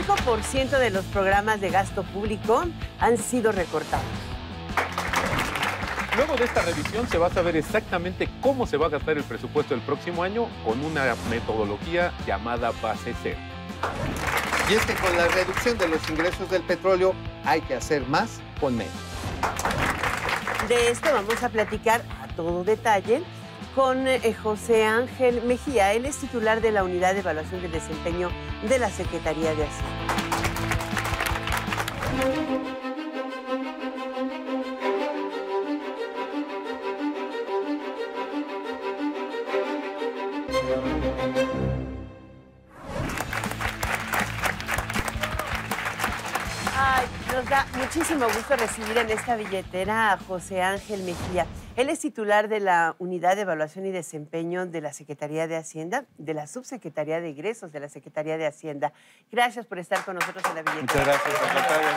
25% de los programas de gasto público han sido recortados. Luego de esta revisión se va a saber exactamente cómo se va a gastar el presupuesto del próximo año con una metodología llamada base cero. Y es que con la reducción de los ingresos del petróleo hay que hacer más con menos. De esto vamos a platicar a todo detalle con José Ángel Mejía. Él es titular de la Unidad de Evaluación del Desempeño de la Secretaría de Hacienda. Nos da muchísimo gusto recibir en esta billetera a José Ángel Mejía. Él es titular de la Unidad de Evaluación y Desempeño de la Secretaría de Hacienda, de la Subsecretaría de Egresos de la Secretaría de Hacienda. Gracias por estar con nosotros en la billetera. Muchas gracias, secretario.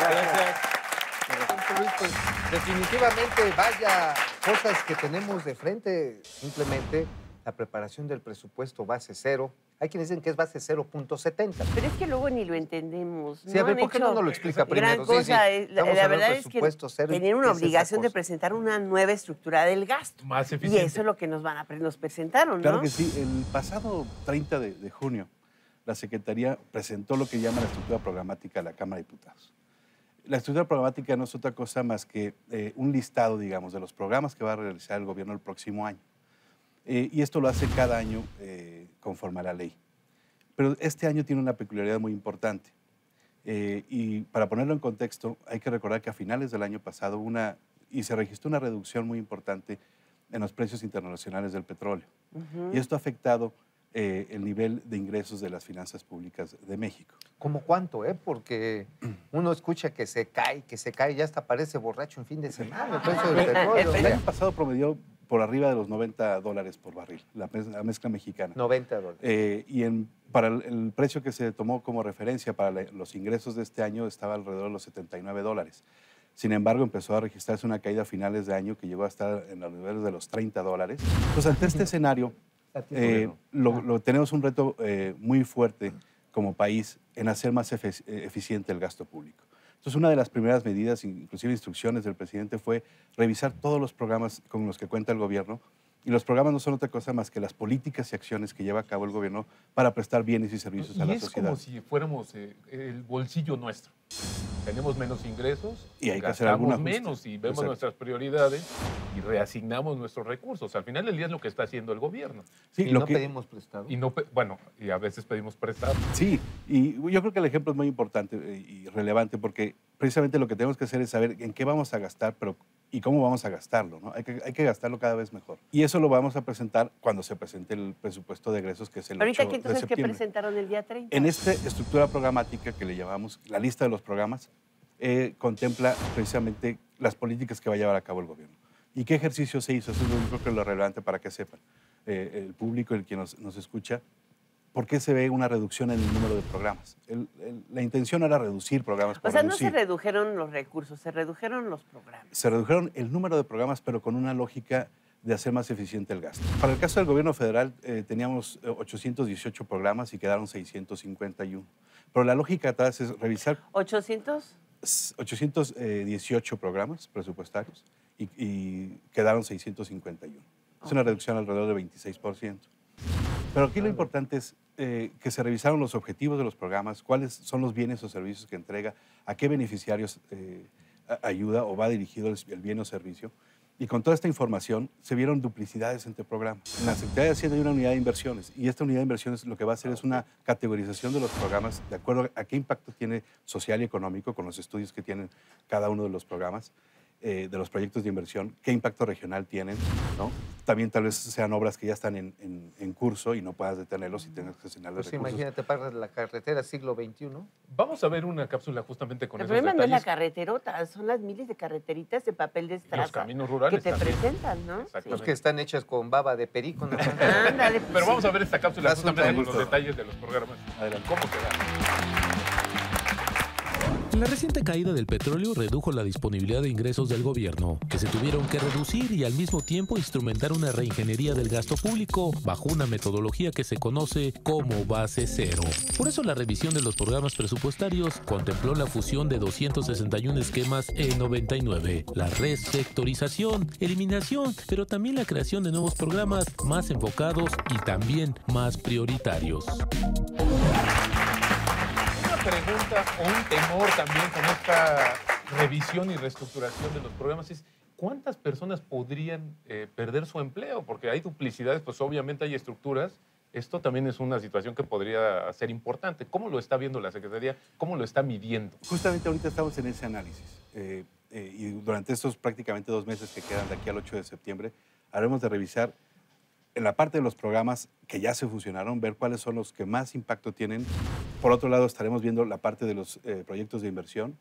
Pues, definitivamente, vaya cosas que tenemos de frente. Simplemente la preparación del presupuesto base cero. Hay quienes dicen que es base 0.70. Pero es que luego ni lo entendemos. Sí, a ver, ¿por qué no nos lo explica primero? Gran cosa, la verdad es que tenían una obligación de presentar presentar una nueva estructura del gasto. Más Y eficiente. eso es lo que nos presentaron, ¿no? Claro que sí. El pasado 30 de junio, la Secretaría presentó lo que llama la estructura programática de la Cámara de Diputados. La estructura programática no es otra cosa más que un listado, digamos, de los programas que va a realizar el gobierno el próximo año. Y esto lo hace cada año conforme a la ley. Pero este año tiene una peculiaridad muy importante. Y para ponerlo en contexto, hay que recordar que a finales del año pasado se registró una reducción muy importante en los precios internacionales del petróleo. Y esto ha afectado el nivel de ingresos de las finanzas públicas de México. ¿Cómo cuánto, Porque uno escucha que se cae, y ya hasta parece borracho en fin de semana el precio del petróleo. El año pasado promedió por arriba de los $90 por barril, la mezcla mexicana. $90. Para el precio que se tomó como referencia para los ingresos de este año estaba alrededor de los $79. Sin embargo, empezó a registrarse una caída a finales de año que llegó a estar en los niveles de los $30. Pues ante este escenario, tenemos un reto muy fuerte como país en hacer más eficiente el gasto público. Entonces, una de las primeras medidas, inclusive instrucciones del presidente, fue revisar todos los programas con los que cuenta el gobierno. Y los programas no son otra cosa más que las políticas y acciones que lleva a cabo el gobierno para prestar bienes y servicios a la sociedad. Es como si fuéramos el bolsillo nuestro. Tenemos menos ingresos, y hay que hacer algún ajuste. Menos y vemos nuestras prioridades y reasignamos nuestros recursos. Al final del día es lo que está haciendo el gobierno. Sí, y no pedimos prestado. Y a veces pedimos prestado. Sí, y yo creo que el ejemplo es muy importante y relevante porque precisamente lo que tenemos que hacer es saber en qué vamos a gastar, y cómo vamos a gastarlo, ¿no? Hay que gastarlo cada vez mejor. Y eso lo vamos a presentar cuando se presente el presupuesto de egresos, que es el 8 de septiembre. Entonces, ¿qué presentaron el día 30? En esta estructura programática que le llamamos la lista de los programas, contempla precisamente las políticas que va a llevar a cabo el gobierno. ¿Y qué ejercicio se hizo? Eso es lo único que es lo relevante para que sepan. El público, el que nos escucha, ¿por qué se ve una reducción en el número de programas? La intención era reducir programas. O sea, no se redujeron los recursos, se redujeron los programas. Se redujeron el número de programas, pero con una lógica de hacer más eficiente el gasto. Para el caso del gobierno federal, teníamos 818 programas y quedaron 651. Pero la lógica atrás es revisar... ¿800? 818 programas presupuestarios y quedaron 651. Es una reducción alrededor de 26%. Pero aquí lo importante es que se revisaron los objetivos de los programas, cuáles son los bienes o servicios que entrega, a qué beneficiarios ayuda o va dirigido el bien o servicio. Y con toda esta información se vieron duplicidades entre programas. En la Secretaría de Hacienda hay una unidad de inversiones y esta unidad de inversiones lo que va a hacer es una categorización de los programas de acuerdo a qué impacto tiene social y económico con los estudios que tienen cada uno de los programas, de los proyectos de inversión, qué impacto regional tienen, ¿no? También tal vez sean obras que ya están en curso y no puedas detenerlos y tengas que asignarles recursos. Imagínate, pagas la carretera siglo XXI. Vamos a ver una cápsula justamente con esos detalles. El problema no es la carreterota, son las miles de carreteritas de papel de estraza. Los caminos rurales que te presentan, ¿no? Los que están hechas con baba de perico. ¿No? Ándale, pues, pero vamos a ver esta cápsula justamente con los detalles de los programas. Adelante. ¿Cómo queda? La reciente caída del petróleo redujo la disponibilidad de ingresos del gobierno, que se tuvieron que reducir y al mismo tiempo instrumentar una reingeniería del gasto público bajo una metodología que se conoce como base cero. Por eso la revisión de los programas presupuestarios contempló la fusión de 261 esquemas en 99, la resectorización, eliminación, pero también la creación de nuevos programas más enfocados y también más prioritarios. Pregunta o un temor también con esta revisión y reestructuración de los programas es ¿cuántas personas podrían perder su empleo? Porque hay duplicidades, pues obviamente hay estructuras. Esto también es una situación que podría ser importante. ¿Cómo lo está viendo la Secretaría? ¿Cómo lo está midiendo? Justamente ahorita estamos en ese análisis. Y durante estos prácticamente 2 meses que quedan de aquí al 8 de septiembre, haremos de revisar en la parte de los programas que ya se fusionaron, ver cuáles son los que más impacto tienen. Por otro lado, estaremos viendo la parte de los proyectos de inversión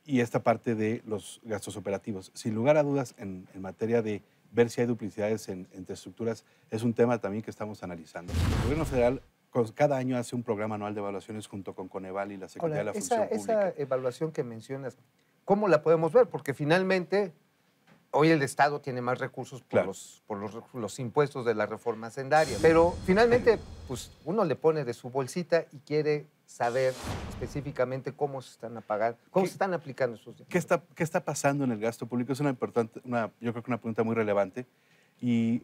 y esta parte de los gastos operativos. Sin lugar a dudas, en materia de ver si hay duplicidades entre estructuras, es un tema también que estamos analizando. El Gobierno federal cada año hace un programa anual de evaluaciones junto con Coneval y la Secretaría de la Función Pública. Esa evaluación que mencionas, ¿cómo la podemos ver? Porque finalmente hoy el Estado tiene más recursos por, claro, los impuestos de la reforma hacendaria. Pero finalmente, pues uno le pone de su bolsita y quiere saber específicamente cómo se están se están aplicando esos dineros. ¿Qué está pasando en el gasto público? Es yo creo que una pregunta muy relevante. Y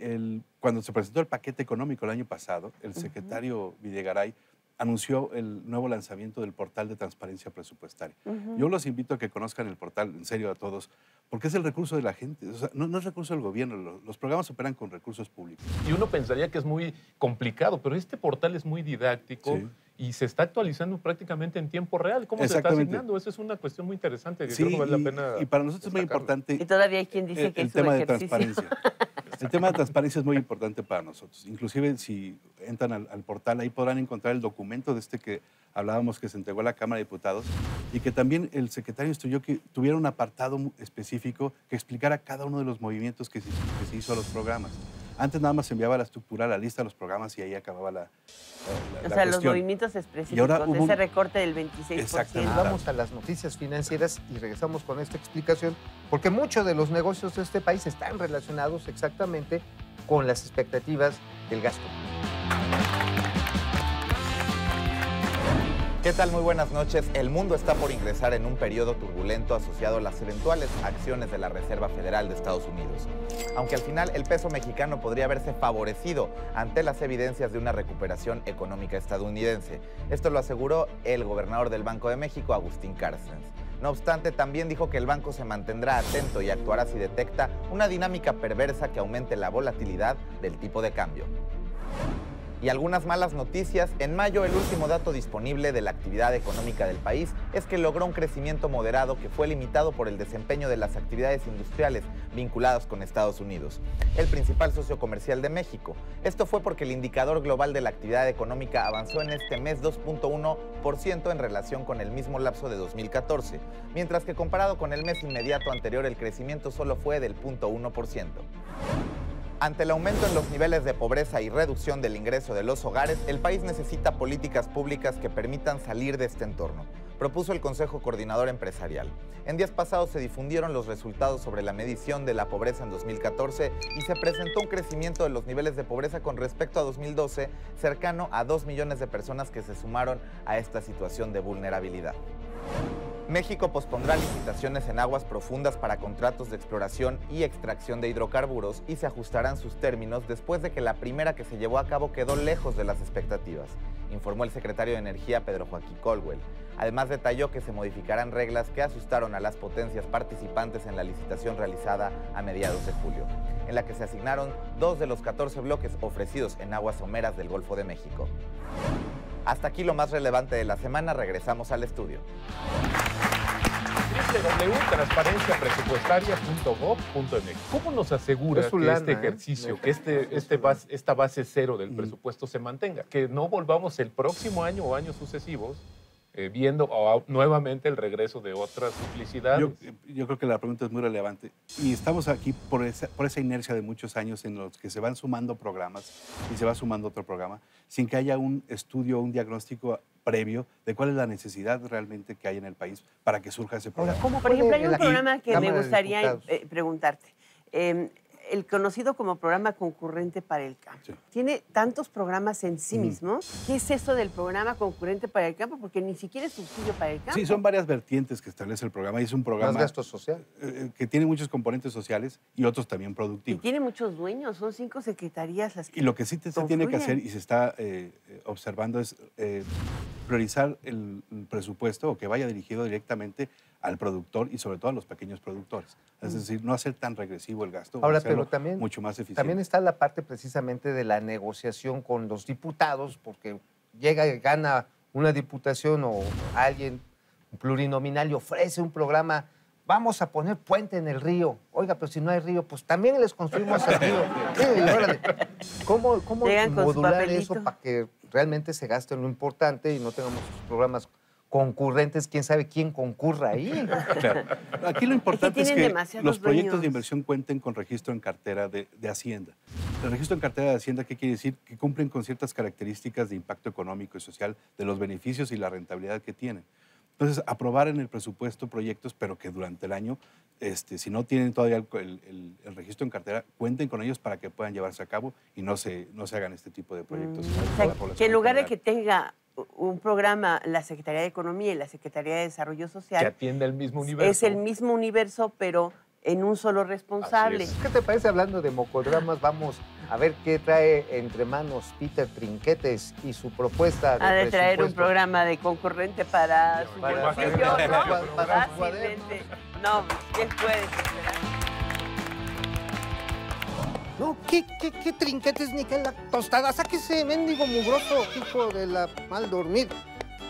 cuando se presentó el paquete económico el año pasado, el secretario Videgaray anunció el nuevo lanzamiento del portal de transparencia presupuestaria. Yo los invito a que conozcan el portal, en serio a todos, porque es el recurso de la gente. O sea, no es recurso del gobierno, los programas operan con recursos públicos. Y uno pensaría que es muy complicado, pero este portal es muy didáctico. Sí. Y se está actualizando prácticamente en tiempo real. ¿Cómo se está asignando? Esa es una cuestión muy interesante que creo que vale la pena. Y para nosotros es muy importante. Y todavía hay quien dice que el es un tema ejercicio. de transparencia. El tema de transparencia es muy importante para nosotros. Inclusive si entran al portal, ahí podrán encontrar el documento de que hablábamos que se entregó a la Cámara de Diputados y que también el secretario instruyó que tuviera un apartado específico que explicara cada uno de los movimientos que se hizo a los programas. Antes nada más se enviaba la estructura, la lista de los programas y ahí acababa la cuestión. Los movimientos específicos, ese recorte del 26%. Exactamente. Vamos a las noticias financieras y regresamos con esta explicación, porque muchos de los negocios de este país están relacionados exactamente con las expectativas del gasto. ¿Qué tal? Muy buenas noches. El mundo está por ingresar en un periodo turbulento asociado a las eventuales acciones de la Reserva Federal de Estados Unidos. Aunque al final el peso mexicano podría verse favorecido ante las evidencias de una recuperación económica estadounidense. Esto lo aseguró el gobernador del Banco de México, Agustín Cárstens. No obstante, también dijo que el banco se mantendrá atento y actuará si detecta una dinámica perversa que aumente la volatilidad del tipo de cambio. Y algunas malas noticias. En mayo, el último dato disponible de la actividad económica del país es que logró un crecimiento moderado que fue limitado por el desempeño de las actividades industriales vinculadas con Estados Unidos, el principal socio comercial de México. Esto fue porque el indicador global de la actividad económica avanzó en este mes 2.1% en relación con el mismo lapso de 2014, mientras que comparado con el mes inmediato anterior, el crecimiento solo fue del 0.1%. Ante el aumento en los niveles de pobreza y reducción del ingreso de los hogares, el país necesita políticas públicas que permitan salir de este entorno, propuso el Consejo Coordinador Empresarial. En días pasados se difundieron los resultados sobre la medición de la pobreza en 2014 y se presentó un crecimiento de los niveles de pobreza con respecto a 2012, cercano a 2 millones de personas que se sumaron a esta situación de vulnerabilidad. México pospondrá licitaciones en aguas profundas para contratos de exploración y extracción de hidrocarburos y se ajustarán sus términos después de que la primera que se llevó a cabo quedó lejos de las expectativas, informó el secretario de Energía, Pedro Joaquín Colwell. Además, detalló que se modificarán reglas que asustaron a las potencias participantes en la licitación realizada a mediados de julio, en la que se asignaron 2 de los 14 bloques ofrecidos en aguas someras del Golfo de México. Hasta aquí lo más relevante de la semana. Regresamos al estudio. www.transparenciapresupuestaria.gov.mx. ¿Cómo nos asegura que este ejercicio, que esta base cero del presupuesto se mantenga? Que no volvamos el próximo año o años sucesivos viendo nuevamente el regreso de otras duplicidades. Yo creo que la pregunta es muy relevante. Y estamos aquí por esa inercia de muchos años en los que se van sumando programas y se va sumando otro programa, sin que haya un estudio, un diagnóstico previo de cuál es la necesidad realmente que hay en el país para que surja ese programa. ¿Cómo Por ejemplo, hay un programa que me Cámara de gustaría Diputados? preguntarte. El conocido como programa concurrente para el campo. Sí. Tiene tantos programas en sí mismo. ¿Qué es eso del programa concurrente para el campo? Porque ni siquiera es subsidio para el campo. Sí, son varias vertientes que establece el programa y es un Más programa gasto social. que tiene muchos componentes sociales y otros también Y productivos. tiene muchos dueños, son 5 secretarías las que Y lo que sí se tiene que confluyen. hacer y se está observando es priorizar el presupuesto o que vaya dirigido directamente al productor y sobre todo a los pequeños productores. Es decir, no hacer tan regresivo el gasto, Ahora, hacerlo pero también, mucho más eficiente. también está la parte precisamente de la negociación con los diputados, porque llega y gana una diputación o alguien plurinominal y ofrece un programa, vamos a poner puente en el río. Oiga, pero si no hay río, pues también les construimos el río. Sí, órale. ¿Cómo Llegan con su modular papelito. eso para que realmente se gaste en lo importante y no tengamos programas concurrentes? ¿Quién sabe quién concurra ahí? Claro. Aquí lo importante es tienen que demasiados los proyectos dueños. de inversión cuenten con registro en cartera de Hacienda. El registro en cartera de Hacienda, ¿qué quiere decir? Que cumplen con ciertas características de impacto económico y social de los beneficios y la rentabilidad que tienen. Entonces, aprobar en el presupuesto proyectos, pero que durante el año, si no tienen todavía el registro en cartera, cuenten con ellos para que puedan llevarse a cabo y no se hagan este tipo de proyectos. O sea, que en lugar de que tenga un programa la Secretaría de Economía y la Secretaría de Desarrollo Que Social, atiende el mismo universo. es el mismo universo, pero en un solo responsable. Así es. ¿Qué te parece hablando de mocodramas? Vamos a ver qué trae entre manos Peter Trinquetes y su propuesta de Ha de traer un presupuesto. programa de concurrente para su Para- bolsillo, para- ¿no? para su Fácilmente. No, ¿qué puedes esperar? No, ¿qué trinquetes ni qué la tostada? Sáquese, mendigo mugroso, hijo de la mal dormir.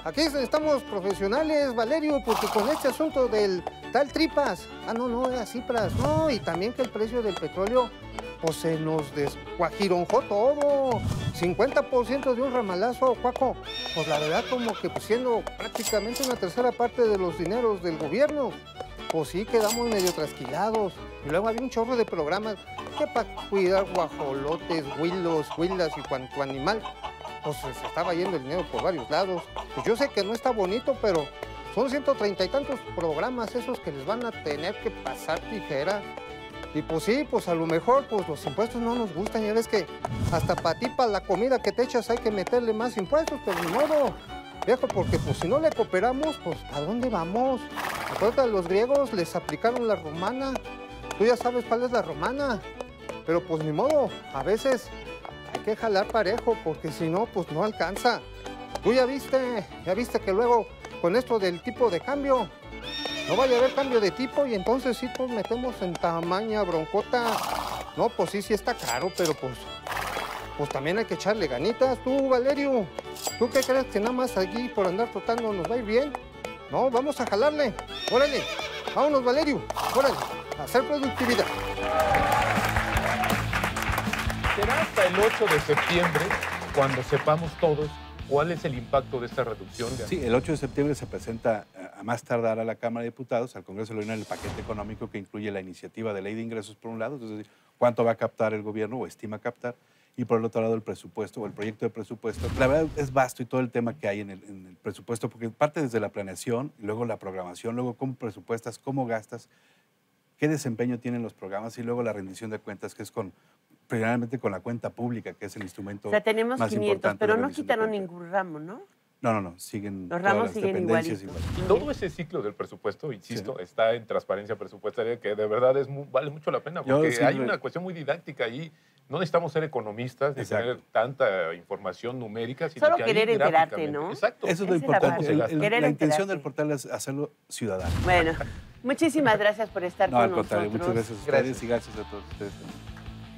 Aquí estamos profesionales, Valerio, porque con este asunto del tal tripas, no, era cipras, no, y también que el precio del petróleo, pues se nos desguajironjó todo. 50% de un ramalazo, Cuaco. Pues la verdad, como que pues, siendo prácticamente una tercera parte de los dineros del gobierno, pues sí quedamos medio trasquilados. Y luego había un chorro de programas que para cuidar guajolotes, huilas y cuanto animal, pues se estaba yendo el dinero por varios lados. Pues yo sé que no está bonito, pero son 130 y tantos programas esos que les van a tener que pasar tijera. Y pues sí, pues a lo mejor pues los impuestos no nos gustan. Ya ves que hasta para ti, para la comida que te echas, hay que meterle más impuestos, pero ni modo. Viejo, porque pues si no le cooperamos, pues ¿a dónde vamos? Acuérdate, los griegos les aplicaron la romana. Tú ya sabes cuál es la romana. Pero pues ni modo, a veces hay que jalar parejo, porque si no, pues no alcanza. Tú ya viste que luego con esto del tipo de cambio, no vaya a haber cambio de tipo y entonces sí pues metemos en tamaña broncota. No, pues sí está caro, pero pues también hay que echarle ganitas. Tú, Valerio, ¿tú qué crees que nada más aquí por andar tratando nos va a ir bien? No, vamos a jalarle. Órale, vámonos, Valerio. Órale, a hacer productividad. Será hasta el 8 de septiembre cuando sepamos todos cuál es el impacto de esta reducción. Sí, el 8 de septiembre se presenta a más tardar a la Cámara de Diputados, al Congreso de la Unión, el paquete económico que incluye la iniciativa de ley de ingresos por un lado, es decir, cuánto va a captar el gobierno o estima captar, y por el otro lado el presupuesto o el proyecto de presupuesto. La verdad es vasto y todo el tema que hay en el presupuesto, porque parte desde la planeación, y luego la programación, luego cómo presupuestas, cómo gastas, qué desempeño tienen los programas y luego la rendición de cuentas, que es primeramente con la cuenta pública, que es el instrumento O sea, tenemos más 500, importante pero de no rendición de quitaron cuentas. ningún ramo, ¿no? No, siguen Los todas ramos las siguen dependencias igualitos. igual. Todo ese ciclo del presupuesto, insisto, Sí. está en transparencia presupuestaria, que de verdad vale mucho la pena, Yo porque sí hay me- una cuestión muy didáctica ahí. No necesitamos ser economistas ni Exacto. tener tanta información numérica, sino Solo que ahí querer enterarte, gráficamente- ¿no? Exacto. Eso es lo Esa es la importante. parte. Querer La intención enterarte. del portal es hacerlo ciudadano. Bueno, muchísimas gracias por estar No, con al contrario, nosotros. muchas gracias a ustedes Gracias. y gracias a todos ustedes.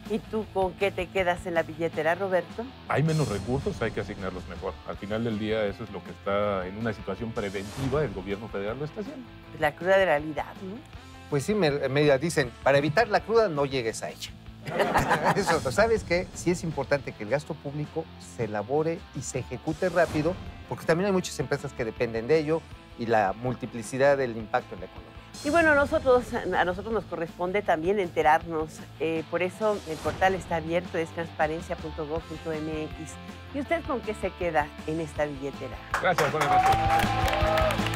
¿Y tú con qué te quedas en la billetera, Roberto? Hay menos recursos, hay que asignarlos mejor. Al final del día, eso es lo que está en una situación preventiva, el gobierno federal lo está haciendo. La cruda de realidad, ¿no? Pues sí, me dicen, para evitar la cruda no llegues a ella. Eso, ¿sabes qué? Sí es importante que el gasto público se elabore y se ejecute rápido, porque también hay muchas empresas que dependen de ello y la multiplicidad del impacto en la economía. Y bueno, a nosotros nos corresponde también enterarnos. Por eso el portal está abierto, es transparencia.gov.mx. ¿Y usted con qué se queda en esta billetera? Gracias, buenas noches.